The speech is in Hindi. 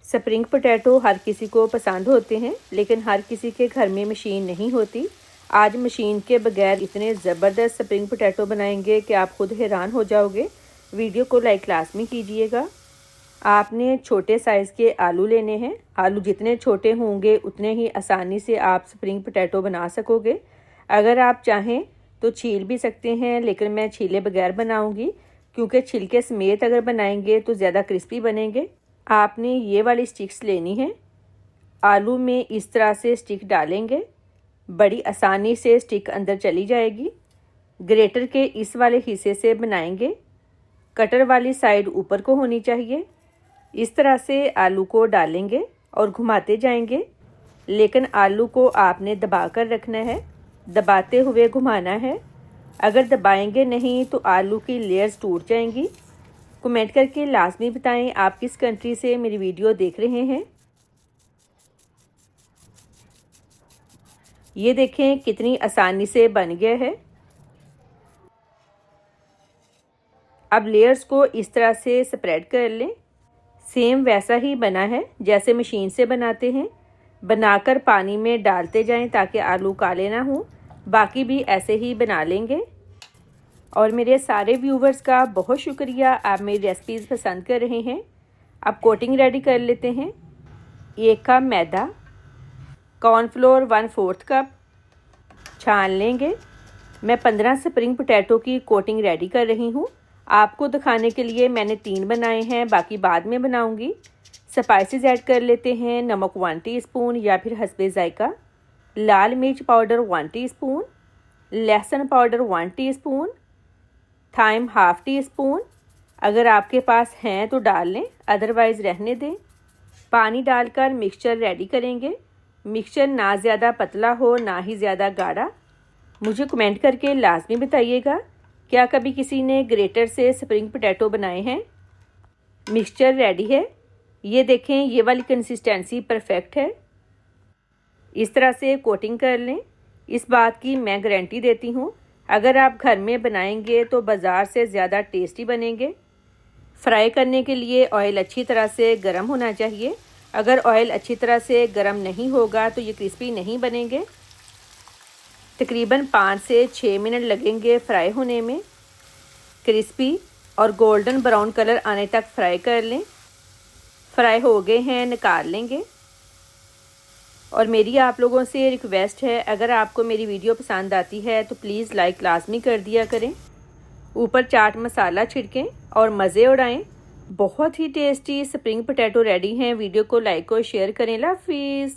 स्प्रिंग पोटैटो हर किसी को पसंद होते हैं, लेकिन हर किसी के घर में मशीन नहीं होती। आज मशीन के बगैर इतने ज़बरदस्त स्प्रिंग पोटैटो बनाएंगे कि आप खुद हैरान हो जाओगे। वीडियो को लाइक लाजमी कीजिएगा। आपने छोटे साइज़ के आलू लेने हैं। आलू जितने छोटे होंगे उतने ही आसानी से आप स्प्रिंग पोटैटो बना सकोगे। अगर आप चाहें तो छील भी सकते हैं, लेकिन मैं छीले बगैर बनाऊंगी क्योंकि छिलके समेत अगर बनाएंगे तो ज़्यादा क्रिस्पी बनेंगे। आपने ये वाली स्टिक्स लेनी है। आलू में इस तरह से स्टिक डालेंगे, बड़ी आसानी से स्टिक अंदर चली जाएगी। ग्रेटर के इस वाले हिस्से से बनाएंगे। कटर वाली साइड ऊपर को होनी चाहिए। इस तरह से आलू को डालेंगे और घुमाते जाएंगे, लेकिन आलू को आपने दबा कर रखना है, दबाते हुए घुमाना है। अगर दबाएंगे नहीं तो आलू की लेयर्स टूट जाएंगी। कमेंट करके लाजमी बताएं आप किस कंट्री से मेरी वीडियो देख रहे हैं। ये देखें कितनी आसानी से बन गया है। अब लेयर्स को इस तरह से स्प्रेड कर लें। सेम वैसा ही बना है जैसे मशीन से बनाते हैं। बनाकर पानी में डालते जाएं ताकि आलू काले ना हों। बाकी भी ऐसे ही बना लेंगे। और मेरे सारे व्यूवर्स का बहुत शुक्रिया, आप मेरी रेसिपीज़ पसंद कर रहे हैं। अब कोटिंग रेडी कर लेते हैं। 1 कप मैदा, कॉर्नफ्लोर 1/4 कप छान लेंगे। मैं 15 स्प्रिंग पोटैटो की कोटिंग रेडी कर रही हूँ। आपको दिखाने के लिए मैंने 3 बनाए हैं, बाकी बाद में बनाऊँगी। स्पाइसेस ऐड कर लेते हैं। नमक 1 टीस्पून या फिर हस्बे जायका, लाल मिर्च पाउडर 1 टीस्पून, लहसुन पाउडर 1 टीस्पून, थाइम 1/2 टीस्पून। अगर आपके पास हैं तो डाल लें, अदरवाइज़ रहने दें। पानी डालकर मिक्सचर रेडी करेंगे। मिक्सचर ना ज़्यादा पतला हो ना ही ज़्यादा गाढ़ा। मुझे कमेंट करके लाजमी बताइएगा, क्या कभी किसी ने ग्रेटर से स्प्रिंग पोटैटो बनाए हैं। मिक्सचर रेडी है। ये देखें, ये वाली कंसिस्टेंसी परफेक्ट है। इस तरह से कोटिंग कर लें। इस बात की मैं गारंटी देती हूँ, अगर आप घर में बनाएंगे तो बाज़ार से ज़्यादा टेस्टी बनेंगे। फ्राई करने के लिए ऑयल अच्छी तरह से गर्म होना चाहिए। अगर ऑयल अच्छी तरह से गर्म नहीं होगा तो ये क्रिस्पी नहीं बनेंगे। तकरीबन 5 से 6 मिनट लगेंगे फ्राई होने में। क्रिस्पी और गोल्डन ब्राउन कलर आने तक फ्राई कर लें। फ्राई हो गए हैं, निकाल लेंगे। और मेरी आप लोगों से रिक्वेस्ट है, अगर आपको मेरी वीडियो पसंद आती है तो प्लीज़ लाइक लाजमी कर दिया करें। ऊपर चाट मसाला छिड़कें और मज़े उड़ाएं। बहुत ही टेस्टी स्प्रिंग पोटैटो रेडी हैं। वीडियो को लाइक और शेयर करें। अल्लाह हाफिज़।